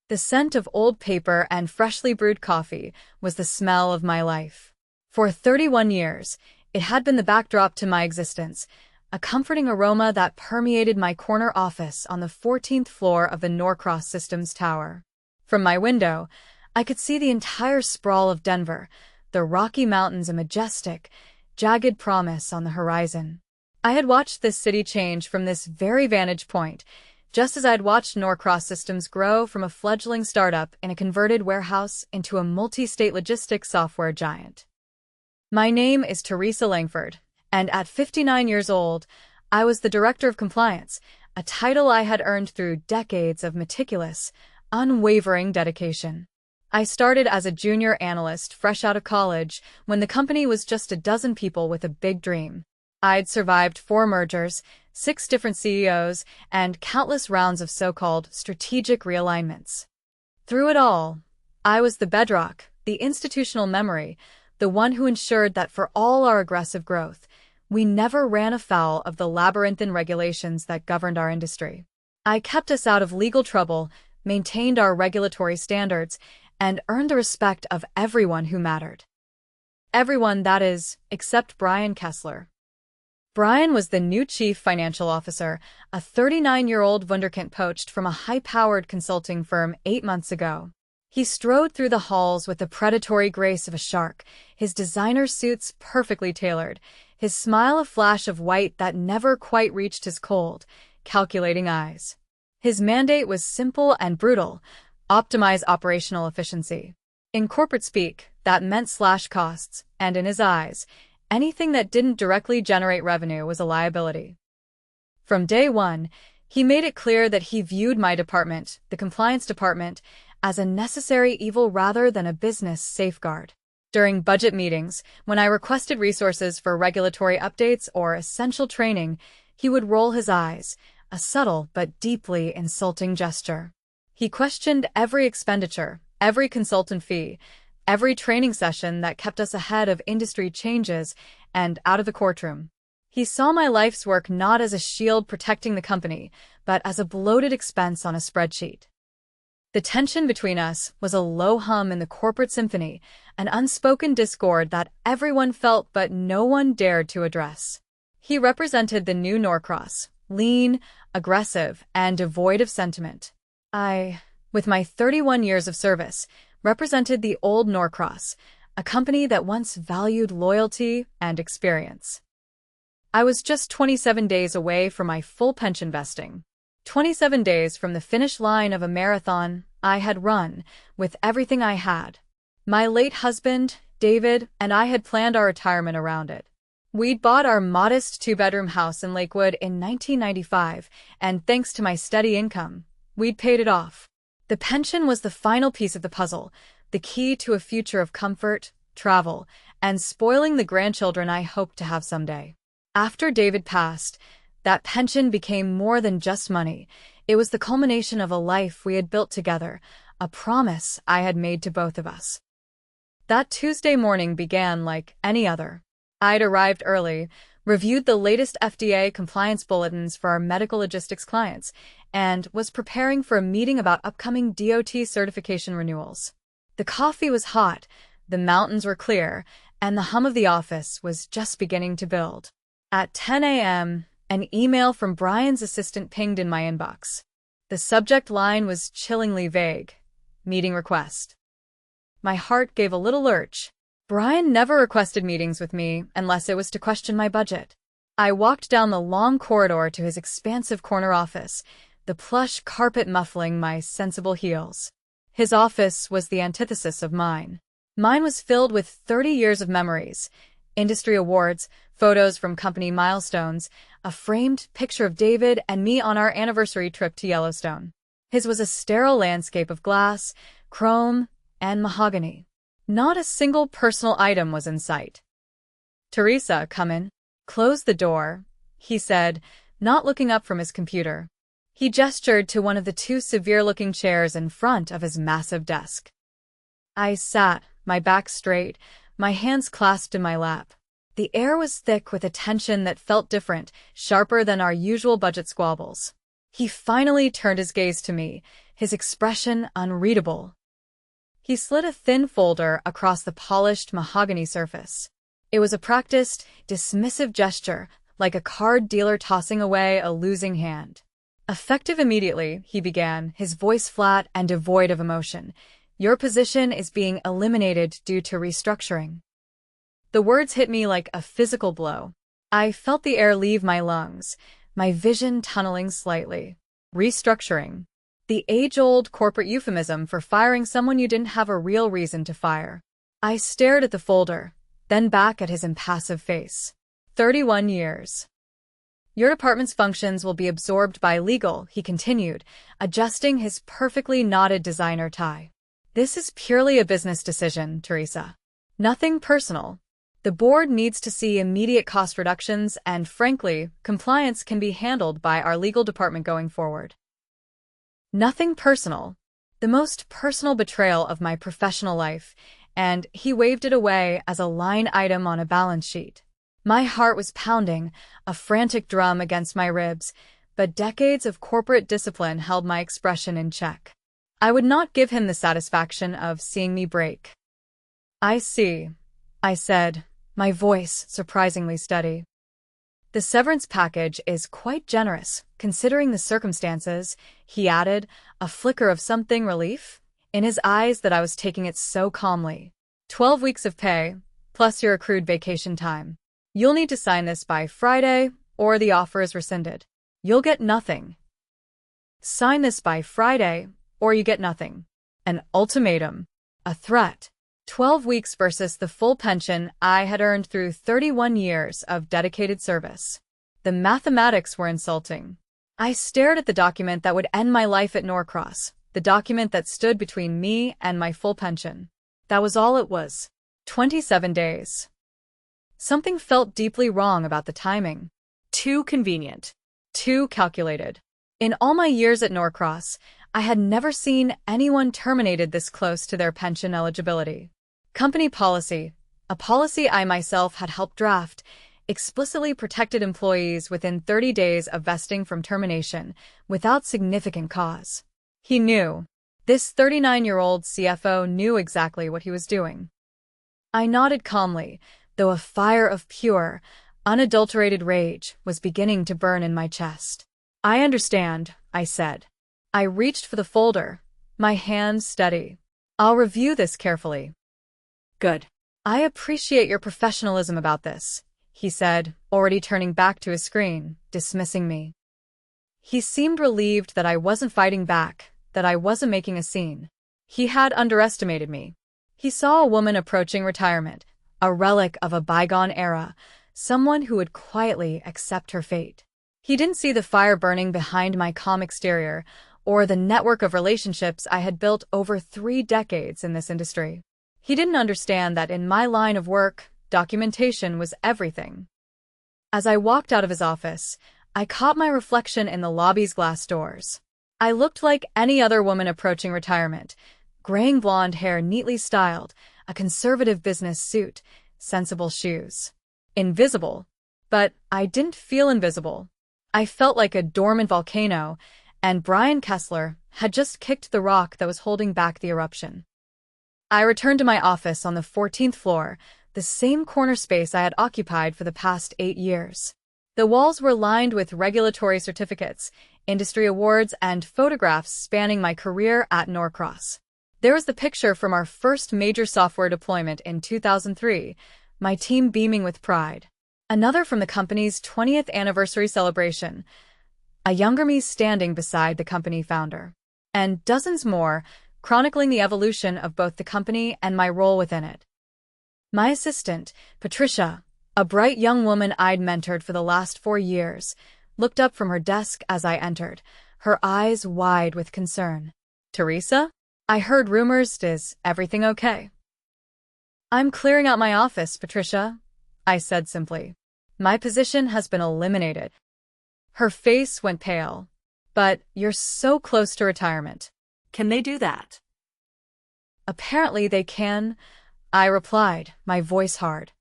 The scent of old paper and freshly brewed coffee was the smell of my life. For 31 years, it had been the backdrop to my existence, a comforting aroma that permeated my corner office on the 14th floor of the Norcross Systems Tower. From my window, I could see the entire sprawl of Denver, the Rocky Mountains a majestic, jagged promise on the horizon. I had watched this city change from this very vantage point, just as I had watched Norcross Systems grow from a fledgling startup in a converted warehouse into a multi-state logistics software giant. My name is Teresa Langford, and at 59 years old, I was the Director of Compliance, a title I had earned through decades of meticulous, unwavering dedication. I started as a junior analyst fresh out of college when the company was just a dozen people with a big dream. I'd survived 4 mergers, 6 different CEOs, and countless rounds of so-called strategic realignments. Through it all, I was the bedrock, the institutional memory, the one who ensured that for all our aggressive growth, we never ran afoul of the labyrinthine regulations that governed our industry. I kept us out of legal trouble, maintained our regulatory standards, and earned the respect of everyone who mattered. Everyone, that is, except Brian Kessler. Brian was the new chief financial officer, a 39-year-old wunderkind poached from a high-powered consulting firm 8 months ago. He strode through the halls with the predatory grace of a shark, his designer suits perfectly tailored, his smile a flash of white that never quite reached his cold, calculating eyes. His mandate was simple and brutal: optimize operational efficiency. In corporate speak, that meant slash costs, and in his eyes, anything that didn't directly generate revenue was a liability. From day one, he made it clear that he viewed my department, the compliance department, as a necessary evil rather than a business safeguard. During budget meetings, when I requested resources for regulatory updates or essential training, he would roll his eyes, a subtle but deeply insulting gesture. He questioned every expenditure, every consultant fee, every training session that kept us ahead of industry changes and out of the courtroom. He saw my life's work not as a shield protecting the company, but as a bloated expense on a spreadsheet. The tension between us was a low hum in the corporate symphony, an unspoken discord that everyone felt but no one dared to address. He represented the new Norcross, lean, aggressive, and devoid of sentiment. I, with my 31 years of service, represented the old Norcross, a company that once valued loyalty and experience. I was just 27 days away from my full pension vesting. 27 days from the finish line of a marathon I had run with everything I had. My late husband, David, and I had planned our retirement around it. We'd bought our modest 2-bedroom house in Lakewood in 1995, and thanks to my steady income, we'd paid it off. The pension was the final piece of the puzzle, the key to a future of comfort, travel, and spoiling the grandchildren I hoped to have someday. After David passed, that pension became more than just money. It was the culmination of a life we had built together, a promise I had made to both of us. That Tuesday morning began like any other. I'd arrived early, reviewed the latest FDA compliance bulletins for our medical logistics clients, and was preparing for a meeting about upcoming DOT certification renewals. The coffee was hot, the mountains were clear, and the hum of the office was just beginning to build. At 10 a.m., an email from Brian's assistant pinged in my inbox. The subject line was chillingly vague: meeting request. My heart gave a little lurch. Brian never requested meetings with me unless it was to question my budget. I walked down the long corridor to his expansive corner office, the plush carpet muffling my sensible heels. His office was the antithesis of mine. Mine was filled with 30 years of memories, industry awards, photos from company milestones, a framed picture of David and me on our anniversary trip to Yellowstone. His was a sterile landscape of glass, chrome, and mahogany. Not a single personal item was in sight. "Teresa, come in." "Close the door," he said, not looking up from his computer. He gestured to one of the 2 severe-looking chairs in front of his massive desk. I sat, my back straight, my hands clasped in my lap. The air was thick with a tension that felt different, sharper than our usual budget squabbles. He finally turned his gaze to me, his expression unreadable. He slid a thin folder across the polished mahogany surface. It was a practiced, dismissive gesture, like a card dealer tossing away a losing hand. Effective immediately, he began, his voice flat and devoid of emotion. Your position is being eliminated due to restructuring. The words hit me like a physical blow. I felt the air leave my lungs, my vision tunneling slightly. Restructuring. The age-old corporate euphemism for firing someone you didn't have a real reason to fire. I stared at the folder, then back at his impassive face. 31 years. Your department's functions will be absorbed by legal, he continued, adjusting his perfectly knotted designer tie. This is purely a business decision, Teresa. Nothing personal. The board needs to see immediate cost reductions and, frankly, compliance can be handled by our legal department going forward. Nothing personal. The most personal betrayal of my professional life, and he waved it away as a line item on a balance sheet. My heart was pounding, a frantic drum against my ribs, but decades of corporate discipline held my expression in check. I would not give him the satisfaction of seeing me break. I see, I said, my voice surprisingly steady. The severance package is quite generous, considering the circumstances, he added, a flicker of something relief in his eyes that I was taking it so calmly. 12 weeks of pay, plus your accrued vacation time. You'll need to sign this by Friday, or the offer is rescinded. You'll get nothing. Sign this by Friday, or you get nothing. An ultimatum. A threat. 12 weeks versus the full pension I had earned through 31 years of dedicated service. The mathematics were insulting. I stared at the document that would end my life at Norcross, the document that stood between me and my full pension. That was all it was. 27 days. Something felt deeply wrong about the timing. Too convenient. Too calculated. In all my years at Norcross, I had never seen anyone terminated this close to their pension eligibility. Company policy, a policy I myself had helped draft, explicitly protected employees within 30 days of vesting from termination, without significant cause. He knew. This 39-year-old CFO knew exactly what he was doing. I nodded calmly, though a fire of pure, unadulterated rage was beginning to burn in my chest. I understand, I said. I reached for the folder, my hands steady. I'll review this carefully. Good. I appreciate your professionalism about this, he said, already turning back to his screen, dismissing me. He seemed relieved that I wasn't fighting back, that I wasn't making a scene. He had underestimated me. He saw a woman approaching retirement, a relic of a bygone era, someone who would quietly accept her fate. He didn't see the fire burning behind my calm exterior, or the network of relationships I had built over 3 decades in this industry. He didn't understand that in my line of work, documentation was everything. As I walked out of his office, I caught my reflection in the lobby's glass doors. I looked like any other woman approaching retirement, graying blonde hair neatly styled, a conservative business suit, sensible shoes. Invisible. But I didn't feel invisible. I felt like a dormant volcano, and Brian Kessler had just kicked the rock that was holding back the eruption. I returned to my office on the 14th floor, the same corner space I had occupied for the past 8 years. The walls were lined with regulatory certificates, industry awards, and photographs spanning my career at Norcross. There was the picture from our first major software deployment in 2003, my team beaming with pride. Another from the company's 20th anniversary celebration, a younger me standing beside the company founder. And dozens more, chronicling the evolution of both the company and my role within it. My assistant, Patricia, a bright young woman I'd mentored for the last 4 years, looked up from her desk as I entered, her eyes wide with concern. Teresa? I heard rumors. Is everything okay? I'm clearing out my office, Patricia, I said simply. My position has been eliminated. Her face went pale. But you're so close to retirement. Can they do that? Apparently they can, I replied, my voice hard.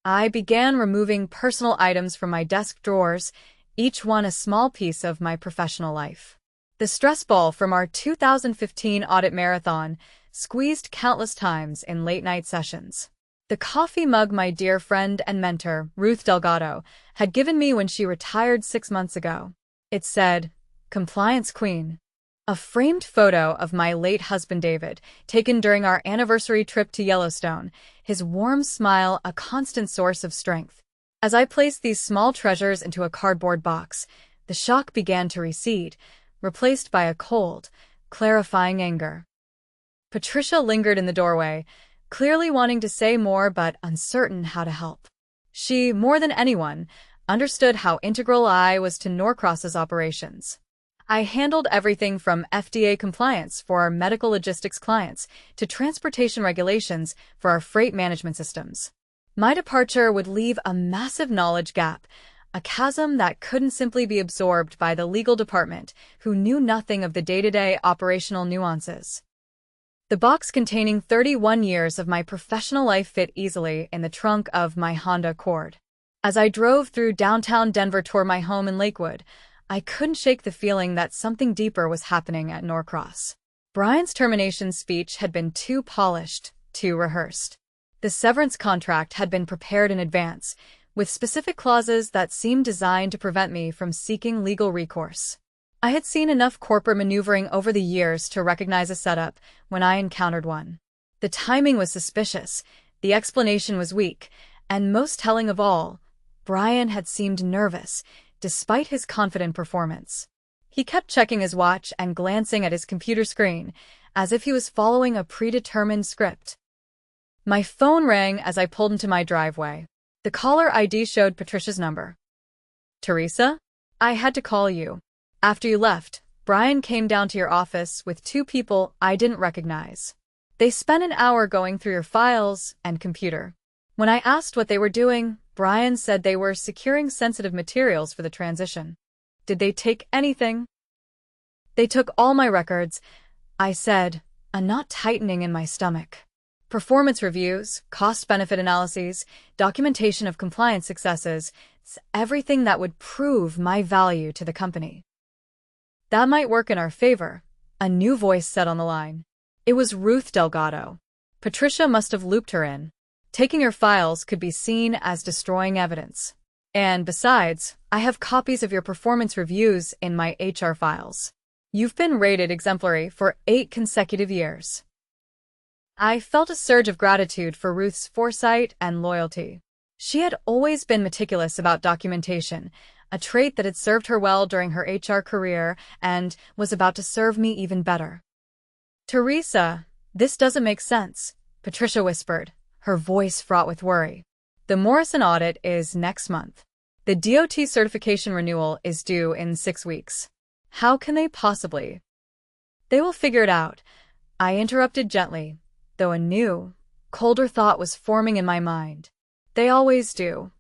I began removing personal items from my desk drawers, each one a small piece of my professional life. The stress ball from our 2015 audit marathon, squeezed countless times in late-night sessions. The coffee mug my dear friend and mentor, Ruth Delgado, had given me when she retired 6 months ago. It said, "Compliance Queen." A framed photo of my late husband David, taken during our anniversary trip to Yellowstone, his warm smile a constant source of strength. As I placed these small treasures into a cardboard box, the shock began to recede, replaced by a cold, clarifying anger. Patricia lingered in the doorway, clearly wanting to say more but uncertain how to help. She, more than anyone, understood how integral I was to Norcross's operations. I handled everything from FDA compliance for our medical logistics clients to transportation regulations for our freight management systems. My departure would leave a massive knowledge gap, a chasm that couldn't simply be absorbed by the legal department, who knew nothing of the day-to-day operational nuances. The box containing 31 years of my professional life fit easily in the trunk of my Honda Accord. As I drove through downtown Denver toward my home in Lakewood, I couldn't shake the feeling that something deeper was happening at Norcross. Brian's termination speech had been too polished, too rehearsed. The severance contract had been prepared in advance, with specific clauses that seemed designed to prevent me from seeking legal recourse. I had seen enough corporate maneuvering over the years to recognize a setup when I encountered one. The timing was suspicious, the explanation was weak, and most telling of all, Brian had seemed nervous, despite his confident performance. He kept checking his watch and glancing at his computer screen, as if he was following a predetermined script. My phone rang as I pulled into my driveway. The caller ID showed Patricia's number. "Teresa? I had to call you. After you left, Brian came down to your office with 2 people I didn't recognize. They spent an hour going through your files and computer. When I asked what they were doing, Brian said they were securing sensitive materials for the transition. Did they take anything?" "They took all my records," I said, a knot tightening in my stomach. "Performance reviews, cost-benefit analyses, documentation of compliance successes, everything that would prove my value to the company." "That might work in our favor," a new voice said on the line. It was Ruth Delgado. Patricia must have looped her in. "Taking your files could be seen as destroying evidence. And besides, I have copies of your performance reviews in my HR files. You've been rated exemplary for 8 consecutive years." I felt a surge of gratitude for Ruth's foresight and loyalty. She had always been meticulous about documentation, a trait that had served her well during her HR career and was about to serve me even better. "Teresa, this doesn't make sense," Patricia whispered, her voice fraught with worry. "The Morrison audit is next month. The DOT certification renewal is due in 6 weeks. How can they possibly?" "They will figure it out," I interrupted gently, though a new, colder thought was forming in my mind. "They always do."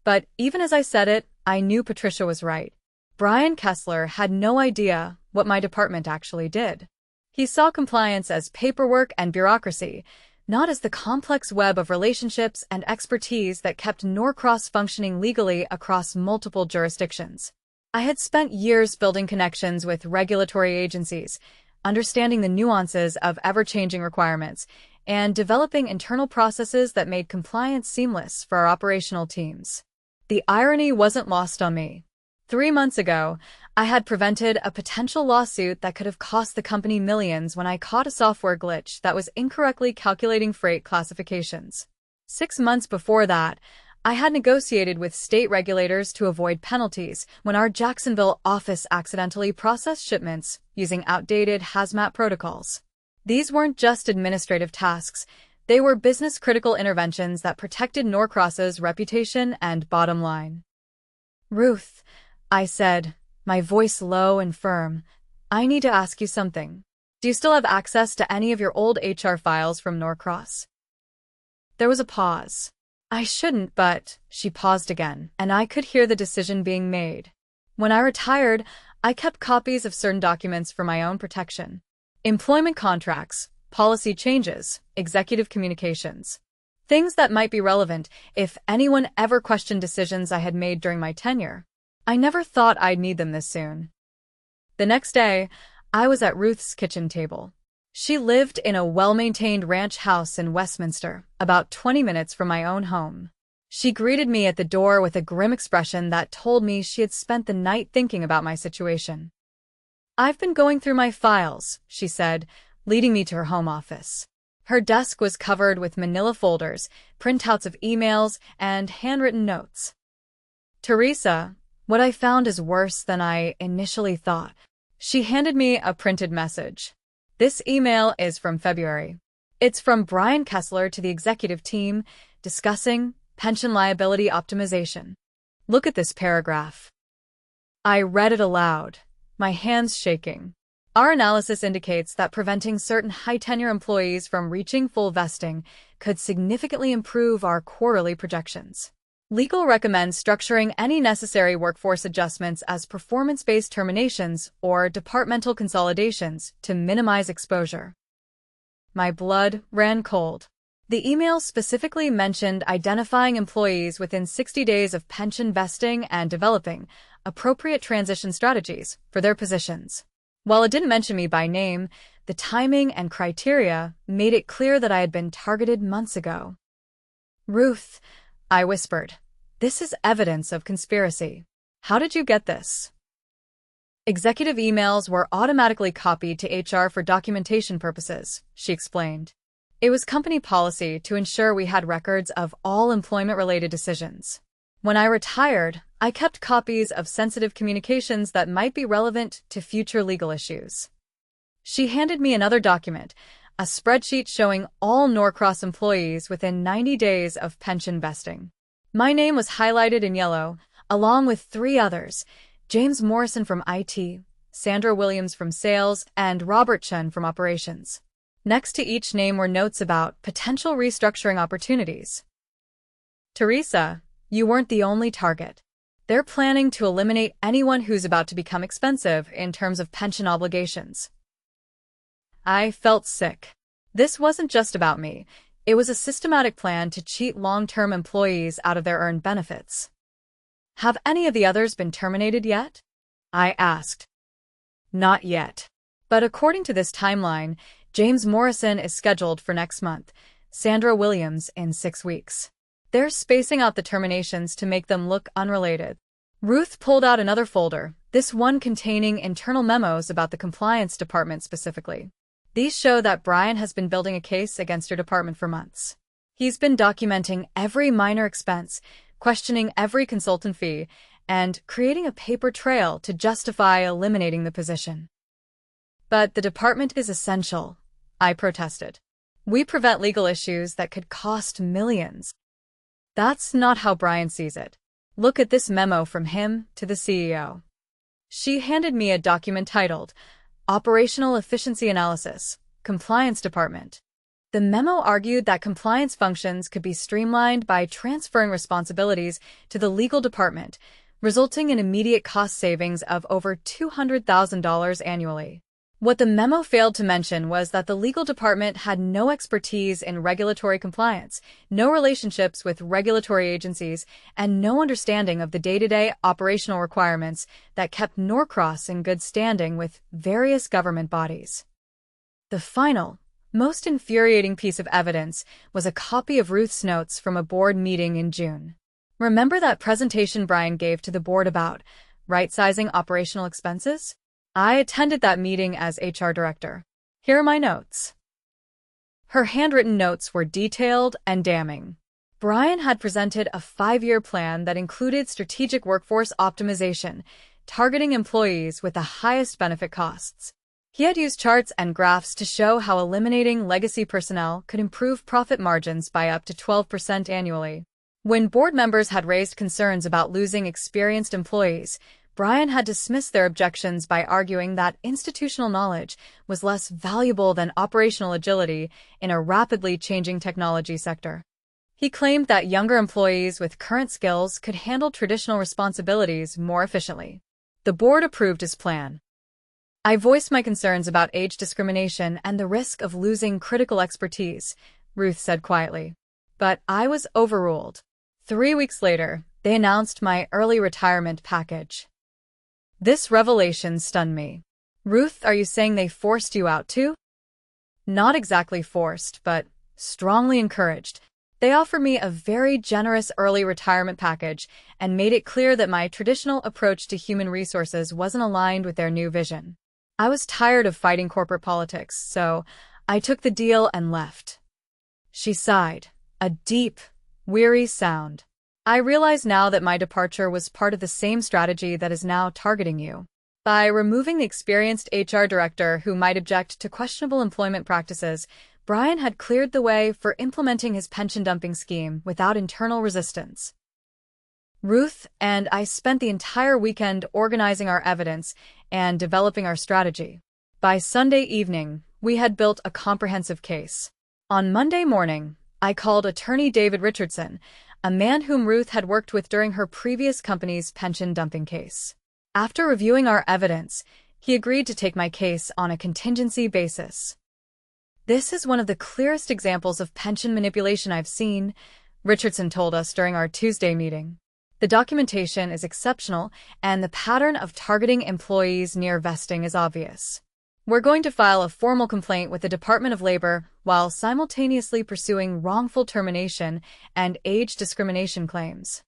But even as I said it, I knew Patricia was right. Brian Kessler had no idea what my department actually did. He saw compliance as paperwork and bureaucracy, not as the complex web of relationships and expertise that kept Norcross functioning legally across multiple jurisdictions. I had spent years building connections with regulatory agencies, understanding the nuances of ever-changing requirements, and developing internal processes that made compliance seamless for our operational teams. The irony wasn't lost on me. 3 months ago, I had prevented a potential lawsuit that could have cost the company millions when I caught a software glitch that was incorrectly calculating freight classifications. 6 months before that, I had negotiated with state regulators to avoid penalties when our Jacksonville office accidentally processed shipments using outdated hazmat protocols. These weren't just administrative tasks, they were business-critical interventions that protected Norcross's reputation and bottom line. "Ruth," I said, my voice low and firm, "I need to ask you something. Do you still have access to any of your old HR files from Norcross?" There was a pause. I shouldn't, but she paused again, and I could hear the decision being made. When I retired, I kept copies of certain documents for my own protection. Employment contracts, policy changes, executive communications. Things that might be relevant if anyone ever questioned decisions I had made during my tenure. I never thought I'd need them this soon. The next day, I was at Ruth's kitchen table. She lived in a well-maintained ranch house in Westminster, about 20 minutes from my own home. She greeted me at the door with a grim expression that told me she had spent the night thinking about my situation. "I've been going through my files," she said, leading me to her home office. Her desk was covered with manila folders, printouts of emails, and handwritten notes. "Teresa, what I found is worse than I initially thought." She handed me a printed message. "This email is from February. It's from Brian Kessler to the executive team discussing pension liability optimization. Look at this paragraph." I read it aloud, my hands shaking. "Our analysis indicates that preventing certain high-tenure employees from reaching full vesting could significantly improve our quarterly projections. Legal recommends structuring any necessary workforce adjustments as performance-based terminations or departmental consolidations to minimize exposure." My blood ran cold. The email specifically mentioned identifying employees within 60 days of pension vesting and developing appropriate transition strategies for their positions. While it didn't mention me by name, the timing and criteria made it clear that I had been targeted months ago. "Ruth," I whispered, "this is evidence of conspiracy. How did you get this?" "Executive emails were automatically copied to HR for documentation purposes," she explained. "It was company policy to ensure we had records of all employment-related decisions. When I retired, I kept copies of sensitive communications that might be relevant to future legal issues." She handed me another document, a spreadsheet showing all Norcross employees within 90 days of pension vesting. My name was highlighted in yellow, along with 3 others: James Morrison from IT, Sandra Williams from Sales, and Robert Chen from Operations. Next to each name were notes about potential restructuring opportunities. "Teresa, you weren't the only target. They're planning to eliminate anyone who's about to become expensive in terms of pension obligations." I felt sick. This wasn't just about me. It was a systematic plan to cheat long-term employees out of their earned benefits. "Have any of the others been terminated yet?" I asked. "Not yet. But according to this timeline, James Morrison is scheduled for next month, Sandra Williams in 6 weeks. They're spacing out the terminations to make them look unrelated." Ruth pulled out another folder, this one containing internal memos about the compliance department specifically. "These show that Brian has been building a case against your department for months. He's been documenting every minor expense, questioning every consultant fee, and creating a paper trail to justify eliminating the position." "But the department is essential," I protested. "We prevent legal issues that could cost millions." "That's not how Brian sees it. Look at this memo from him to the CEO." She handed me a document titled Operational Efficiency Analysis, Compliance Department. The memo argued that compliance functions could be streamlined by transferring responsibilities to the legal department, resulting in immediate cost savings of over $200,000 annually. What the memo failed to mention was that the legal department had no expertise in regulatory compliance, no relationships with regulatory agencies, and no understanding of the day-to-day operational requirements that kept Norcross in good standing with various government bodies. The final, most infuriating piece of evidence was a copy of Ruth's notes from a board meeting in June. Remember that presentation Brian gave to the board about right-sizing operational expenses? I attended that meeting as HR director. Here are my notes. Her handwritten notes were detailed and damning. Brian had presented a 5-year plan that included strategic workforce optimization, targeting employees with the highest benefit costs. He had used charts and graphs to show how eliminating legacy personnel could improve profit margins by up to 12% annually. When board members had raised concerns about losing experienced employees, Brian had dismissed their objections by arguing that institutional knowledge was less valuable than operational agility in a rapidly changing technology sector. He claimed that younger employees with current skills could handle traditional responsibilities more efficiently. The board approved his plan. I voiced my concerns about age discrimination and the risk of losing critical expertise, Ruth said quietly. But I was overruled. 3 weeks later, they announced my early retirement package. This revelation stunned me. Ruth, are you saying they forced you out too? Not exactly forced, but strongly encouraged. They offered me a very generous early retirement package and made it clear that my traditional approach to human resources wasn't aligned with their new vision. I was tired of fighting corporate politics, so I took the deal and left. She sighed, a deep, weary sound. I realize now that my departure was part of the same strategy that is now targeting you. By removing the experienced HR director who might object to questionable employment practices, Brian had cleared the way for implementing his pension dumping scheme without internal resistance. Ruth and I spent the entire weekend organizing our evidence and developing our strategy. By Sunday evening, we had built a comprehensive case. On Monday morning, I called attorney David Richardson, a man whom Ruth had worked with during her previous company's pension dumping case. After reviewing our evidence, he agreed to take my case on a contingency basis. This is one of the clearest examples of pension manipulation I've seen, Richardson told us during our Tuesday meeting. The documentation is exceptional, and the pattern of targeting employees near vesting is obvious. We're going to file a formal complaint with the Department of Labor while simultaneously pursuing wrongful termination and age discrimination claims.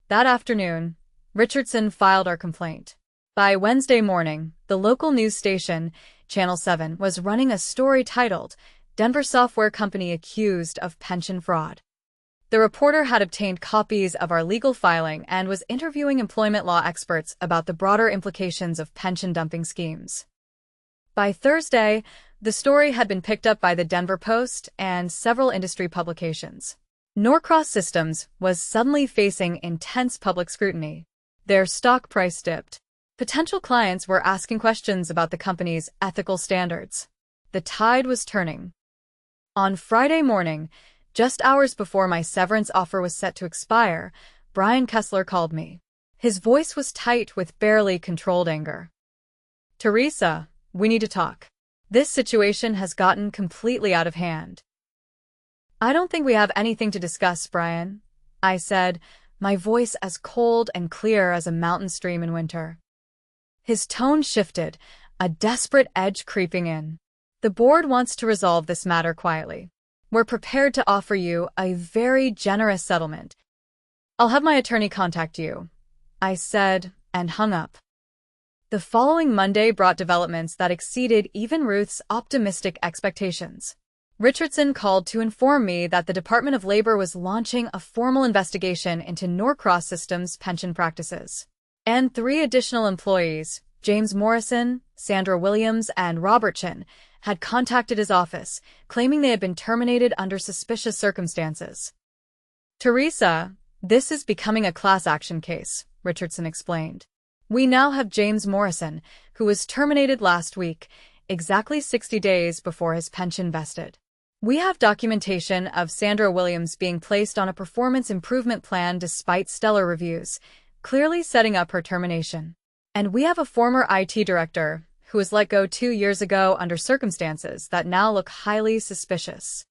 That afternoon, Richardson filed our complaint. By Wednesday morning, the local news station, Channel 7, was running a story titled, "Denver Software Company Accused of Pension Fraud." The reporter had obtained copies of our legal filing and was interviewing employment law experts about the broader implications of pension dumping schemes. By Thursday, the story had been picked up by the Denver Post and several industry publications. Norcross Systems was suddenly facing intense public scrutiny. Their stock price dipped. Potential clients were asking questions about the company's ethical standards. The tide was turning. On Friday morning, just hours before my severance offer was set to expire, Brian Kessler called me. His voice was tight with barely controlled anger. "Teresa, we need to talk. This situation has gotten completely out of hand." "I don't think we have anything to discuss, Brian," I said, my voice as cold and clear as a mountain stream in winter. His tone shifted, a desperate edge creeping in. "The board wants to resolve this matter quietly. We're prepared to offer you a very generous settlement. I'll have my attorney contact you," I said, and hung up. The following Monday brought developments that exceeded even Ruth's optimistic expectations. Richardson called to inform me that the Department of Labor was launching a formal investigation into Norcross Systems' pension practices. And 3 additional employees, James Morrison, Sandra Williams, and Robert Chin, had contacted his office, claiming they had been terminated under suspicious circumstances. "Teresa, this is becoming a class action case," Richardson explained. "We now have James Morrison, who was terminated last week, exactly 60 days before his pension vested. We have documentation of Sandra Williams being placed on a performance improvement plan despite stellar reviews, clearly setting up her termination. And we have a former IT director who was let go 2 years ago under circumstances that now look highly suspicious."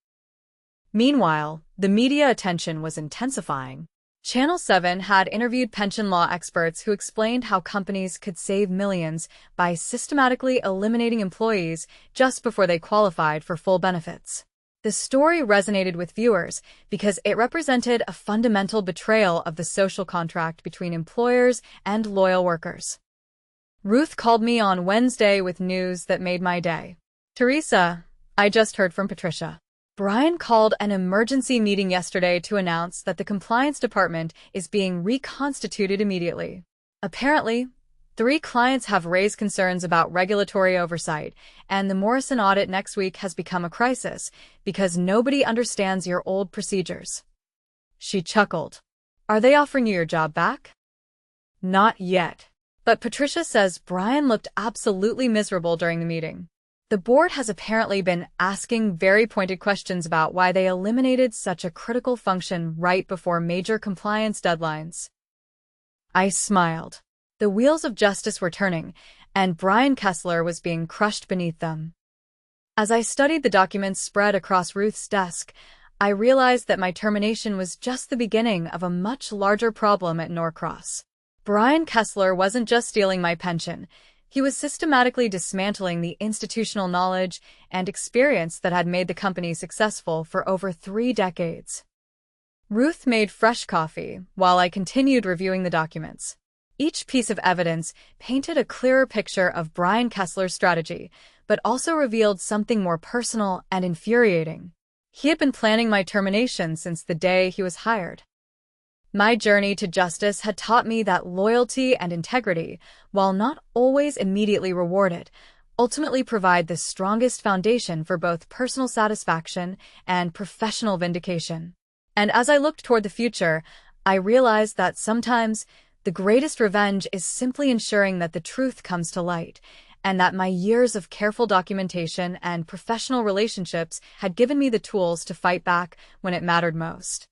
Meanwhile, the media attention was intensifying. Channel 7 had interviewed pension law experts who explained how companies could save millions by systematically eliminating employees just before they qualified for full benefits. The story resonated with viewers because it represented a fundamental betrayal of the social contract between employers and loyal workers. Ruth called me on Wednesday with news that made my day. "Teresa, I just heard from Patricia. Brian called an emergency meeting yesterday to announce that the compliance department is being reconstituted immediately. Apparently, 3 clients have raised concerns about regulatory oversight, and the Morrison audit next week has become a crisis because nobody understands your old procedures." She chuckled. "Are they offering you your job back?" "Not yet. But Patricia says Brian looked absolutely miserable during the meeting. The board has apparently been asking very pointed questions about why they eliminated such a critical function right before major compliance deadlines." I smiled. The wheels of justice were turning, and Brian Kessler was being crushed beneath them. As I studied the documents spread across Ruth's desk, I realized that my termination was just the beginning of a much larger problem at Norcross. Brian Kessler wasn't just stealing my pension. He was systematically dismantling the institutional knowledge and experience that had made the company successful for over 3 decades. Ruth made fresh coffee while I continued reviewing the documents. Each piece of evidence painted a clearer picture of Brian Kessler's strategy, but also revealed something more personal and infuriating. He had been planning my termination since the day he was hired. My journey to justice had taught me that loyalty and integrity, while not always immediately rewarded, ultimately provide the strongest foundation for both personal satisfaction and professional vindication. And as I looked toward the future, I realized that sometimes the greatest revenge is simply ensuring that the truth comes to light, and that my years of careful documentation and professional relationships had given me the tools to fight back when it mattered most.